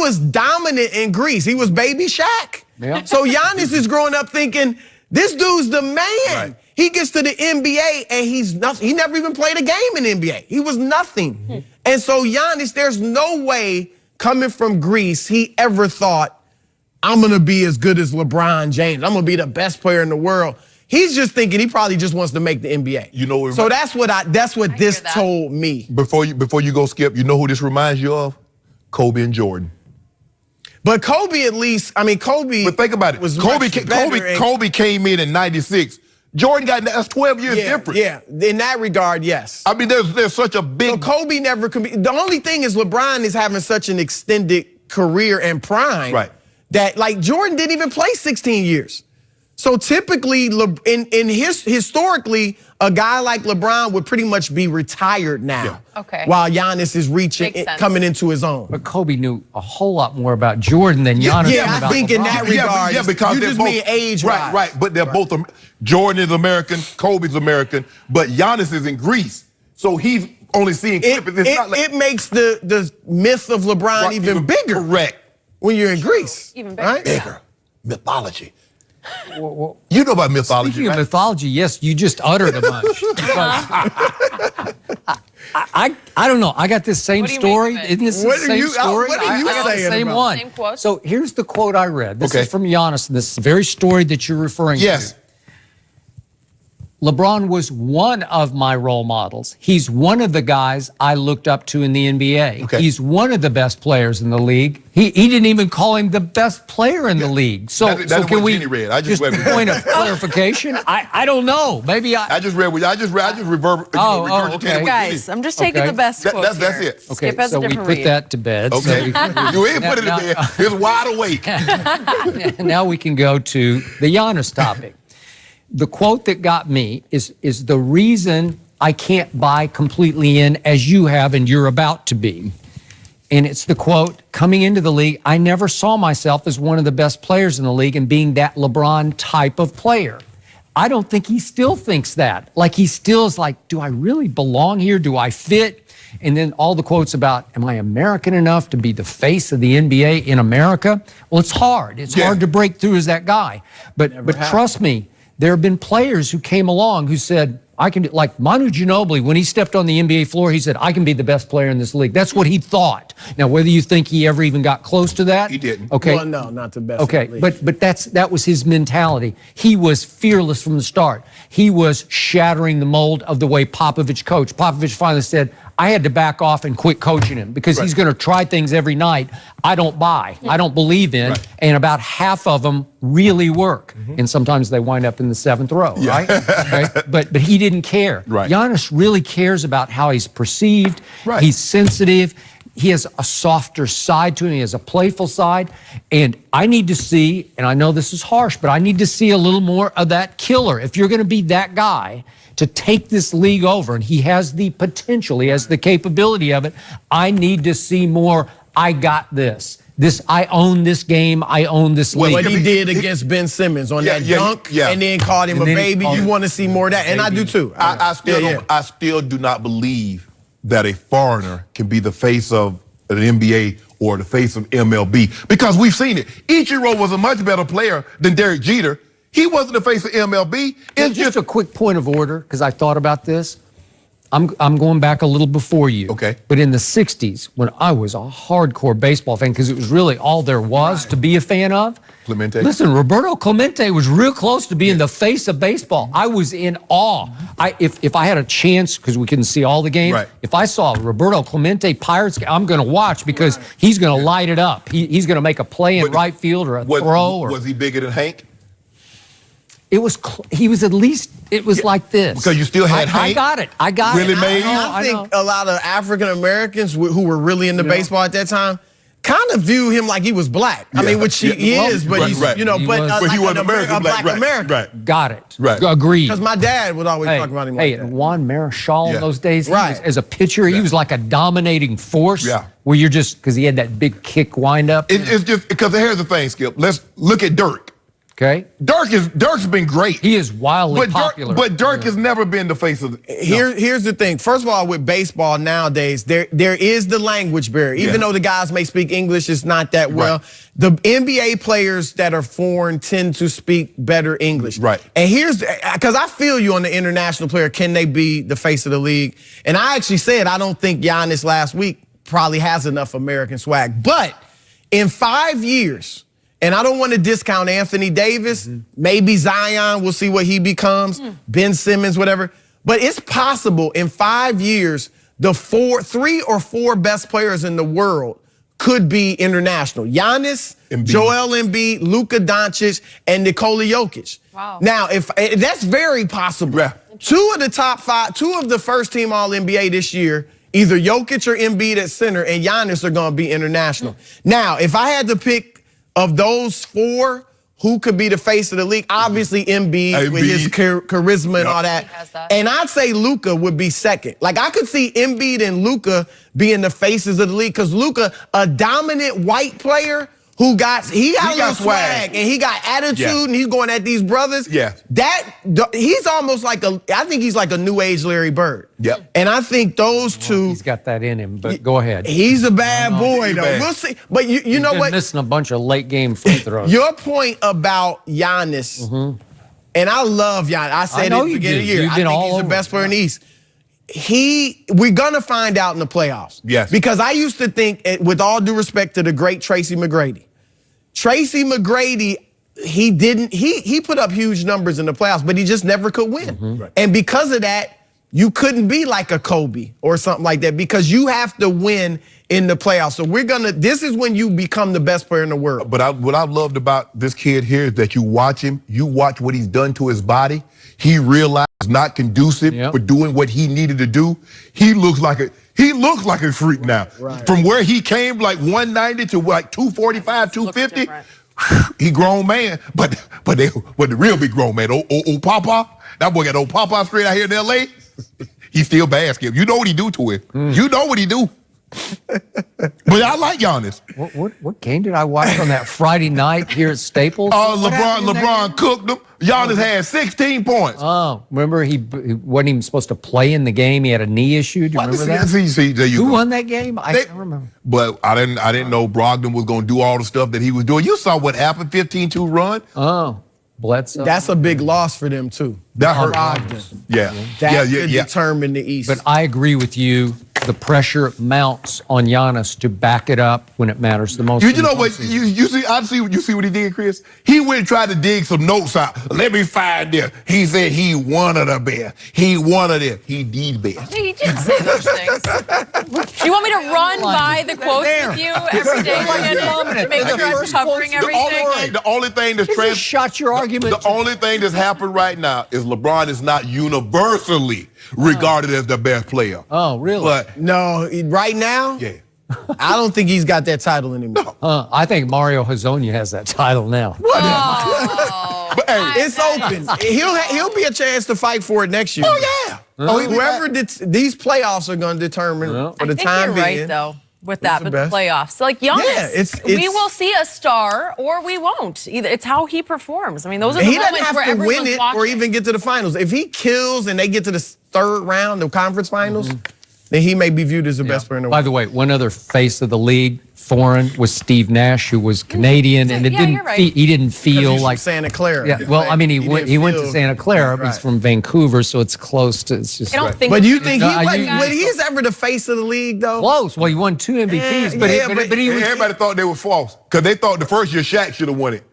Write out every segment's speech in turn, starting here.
was dominant in Greece. He was baby Shaq. Yeah. So Giannis is growing up thinking, this dude's the man. Right. He gets to the NBA and he's nothing. He never even played a game in the NBA. He was nothing. And so Giannis, there's no way coming from Greece, he ever thought, I'm gonna be as good as LeBron James. I'm gonna be the best player in the world. He's just thinking he probably just wants to make the NBA. You know, so that's what this told me. Before you go, Skip, you know who this reminds you of? Kobe and Jordan. But Kobe, at least, I mean, Kobe. But think about it. Was Kobe came in '96. Jordan got that's 12 years different. Yeah, in that regard, yes. I mean, there's such a big. So Kobe never could be. The only thing is LeBron is having such an extended career and prime. Right. That like Jordan didn't even play 16 years. So typically, historically, a guy like LeBron would pretty much be retired now. Yeah. Okay. While Giannis is coming into his own. But Kobe knew a whole lot more about Jordan than Giannis. Yeah, I think in that regard, because you they're just both, mean age-wise. Right. But they're both. Jordan is American, Kobe's American, but Giannis is in Greece, so he's only seeing. It makes the myth of LeBron even bigger. Correct. When you're in Greece, even bigger. Right? Bigger mythology. Well, you know about mythology, Speaking right? of mythology, yes, you just uttered a bunch. I don't know. I got this same story. Isn't this the same story? What are you I got the same about? one. Same quote. So here's the quote I read. This is from Giannis, and this is the very story that you're referring to. Yes. LeBron was one of my role models. He's one of the guys I looked up to in the NBA. Okay. He's one of the best players in the league. He didn't even call him the best player in the league. So, That's can what we Jenny read. I just read point of clarification? I don't know. Maybe I just read. I just regurgitated. Okay. Guys, I'm just taking the best quotes That's here. it. Okay, Skip has so a we different put read. that to bed. Okay. You ain't put it in there. It's wide awake. Now we can go to the Giannis topic. The quote that got me is the reason I can't buy completely in as you have and you're about to be. And it's the quote, coming into the league, I never saw myself as one of the best players in the league and being that LeBron type of player. I don't think he still thinks that. Like he still is like, do I really belong here? Do I fit? And then all the quotes about, am I American enough to be the face of the NBA in America? Well, it's hard. It's hard to break through as that guy. But trust me, there have been players who came along who said, I can, like Manu Ginobili, when he stepped on the NBA floor, he said, I can be the best player in this league. That's what he thought. Now, whether you think he ever even got close to that. He didn't. Okay. Well, no, not the best. Okay, but that was his mentality. He was fearless from the start. He was shattering the mold of the way Popovich coached. Popovich finally said, I had to back off and quit coaching him because he's going to try things every night I don't buy, I don't believe in, and about half of them really work. And sometimes they wind up in the seventh row, right? Okay? But he didn't care. Right. Giannis really cares about how he's perceived. Right. He's sensitive. He has a softer side to him. He has a playful side. And I need to see, and I know this is harsh, but I need to see a little more of that killer. If you're going to be that guy to take this league over, and he has the potential, he has the capability of it, I need to see more, I got this. I own this game, I own this league. What he did against Ben Simmons on that dunk and then called him a baby, you want to see more of that. And I do too. I still do not believe that a foreigner can be the face of an NBA or the face of MLB because we've seen it. Ichiro was a much better player than Derek Jeter. He wasn't the face of MLB. It's just a quick point of order because I thought about this. I'm going back a little before you. Okay. But in the 60s, when I was a hardcore baseball fan, because it was really all there was to be a fan of. Clemente. Listen, Roberto Clemente was real close to being the face of baseball. I was in awe. If I had a chance, because we couldn't see all the games, if I saw Roberto Clemente Pirates, I'm going to watch because he's going to light it up. He's going to make a play in right field or a throw. Was he bigger than Hank? He was at least, it was like this. Because you still had Hank. I got it. Really made you? I think a lot of African Americans who were really into baseball at that time kind of view him like he was black. I mean, which he is, but he's, you know, but he was American, black American. Right. Got it. Right. Agreed. Because my dad would always talk about him like that. Juan Marichal in those days, he was, Right. as a pitcher, he was like a dominating force. Yeah. Where you're just, because he had that big kick wind up. It's just, because here's the thing, Skip. Let's look at Dirk. Okay. Dirk's been great. He is wildly popular. But Dirk has never been the face of the... Here's the thing. First of all, with baseball nowadays, there is the language barrier. Even though the guys may speak English, it's not that well. Right. The NBA players that are foreign tend to speak better English. Right. And because I feel you on the international player, can they be the face of the league? And I actually said I don't think Giannis last week probably has enough American swag. But in 5 years... And I don't want to discount Anthony Davis, maybe Zion, we'll see what he becomes, Ben Simmons, whatever. But it's possible in 5 years, the 3 or 4 best players in the world could be international. Giannis, Joel Embiid, Luka Doncic, and Nikola Jokic. Wow. Now, if that's very possible. Yeah. 2 of the top 5, 2 of the first team All-NBA this year, either Jokic or Embiid at center, and Giannis are going to be international. Now, if I had to pick of those 4, who could be the face of the league? Obviously, Embiid with his charisma and all that. He has that. And I'd say Luka would be second. Like, I could see Embiid and Luka being the faces of the league because Luka, a dominant white player who got a little swag and he got attitude and he's going at these brothers. Yeah. He's almost like I think he's like a new age Larry Bird. Yep. And I think those two. He's got that in him, but go ahead. He's a bad boy, though. bad. We'll see. But you know what? Missing a bunch of late game free throws. Your point about Giannis, and I love Giannis. I said it at the beginning of the year. I think he's the best player in the East. We're gonna find out in the playoffs. Yes. Because I used to think, with all due respect to the great Tracy McGrady, he put up huge numbers in the playoffs, but he just never could win. Right. And because of that, you couldn't be like a Kobe or something like that because you have to win in the playoffs. So this is when you become the best player in the world. But what I've loved about this kid here is that you watch him, you watch what he's done to his body. He realized it's not conducive for doing what he needed to do. He looks like a freak now. Right. From where he came, like 190 to like 245, 250. He grown man, but the real big grown man, old Papa, that boy got old Papa straight out here in L.A. He still basket. You know what he do to him. You know what he do. But I like Giannis. What game did I watch on that Friday night here at Staples? LeBron cooked him. Giannis had 16 points. Oh, remember he wasn't even supposed to play in the game. He had a knee issue. Do you remember that? See, there you Who go. won that game? I can't remember. But I didn't know Brogdon was going to do all the stuff that he was doing. You saw what happened, 15-2 run. Oh, Bledsoe. That's a big loss for them too. That hurt. Brogdon. Yeah. That could determine the East. But I agree with you. The pressure mounts on Giannis to back it up when it matters the most. You know what? You see what he did, Chris? He went and tried to dig some notes out. Let me find them. He said he one of the best. He one of them. He the best. He did say those things. Do you want me to run by the quotes with you every day, Shannon, to make sure I'm covering everything? The only thing that's shut your argument. The only thing that's happened right now is LeBron is not universally regarded as the best player. Oh, really? But no, right now, I don't think he's got that title anymore. I think Mario Hezonja has that title now. but hey, it's open. He'll be a chance to fight for it next year. Oh yeah. Whoever these playoffs are going to determine for the time being. I think you're right though with that, with the playoffs. Like Giannis, we will see a star or we won't. Either it's how he performs. I mean, those are the he moments doesn't where have to everyone's win it watching. or even get to the finals. If he kills and they get to the third round, the conference finals, then he may be viewed as the best player in the world. By the way, one other face of the league, foreign, was Steve Nash, who was Canadian, and he didn't feel like Santa Clara. Yeah, well, I mean, he went to Santa Clara. He's from Vancouver, so it's close to. It's just. I don't think. But do you think when he's ever the face of the league, though? Close. Well, he won 2 MVPs, but he was. Everybody thought they were false because they thought the first year Shaq should have won it.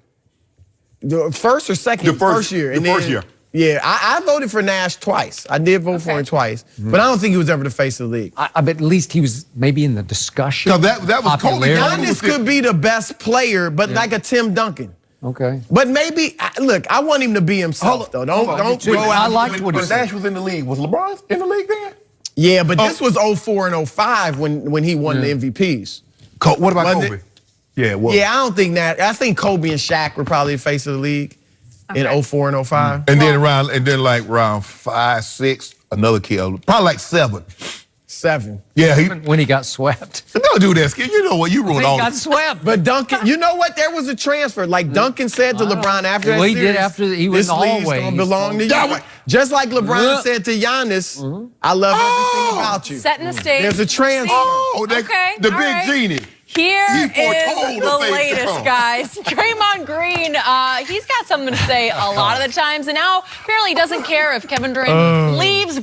The first or second? The first year. The first year. Yeah, I voted for Nash twice. I did vote for him twice, but I don't think he was ever the face of the league. But at least he was maybe in the discussion. Because that was Kobe. Giannis could be the best player, but like a Tim Duncan. Okay. But maybe, look, I want him to be himself, though. Don't go out. I liked what he when said. Nash was in the league. Was LeBron in the league then? Yeah, but this was 04 and 05 when he won the MVPs. What about Kobe? Yeah, I don't think that. I think Kobe and Shaq were probably the face of the league in 04 and 05. And then around 5, 6, another kid, probably like 7. 7. Yeah, when he got swept. don't do that, Skip. You know what? You ruined He all got this. swept. But Duncan, you know what? There was a transfer. Like Duncan said to LeBron after that Well, he series, did after he went this in the league's hallway. gonna belong to Yeah, you. what- Just like LeBron said to Giannis, I love everything about you. Setting the stage. There's a transfer. Oh, Okay, the all big right. genie. Here He is foretold the the thing to latest, come. guys. Draymond Green, he's got something to say a lot of the times, and now apparently he doesn't care if Kevin Durant leaves.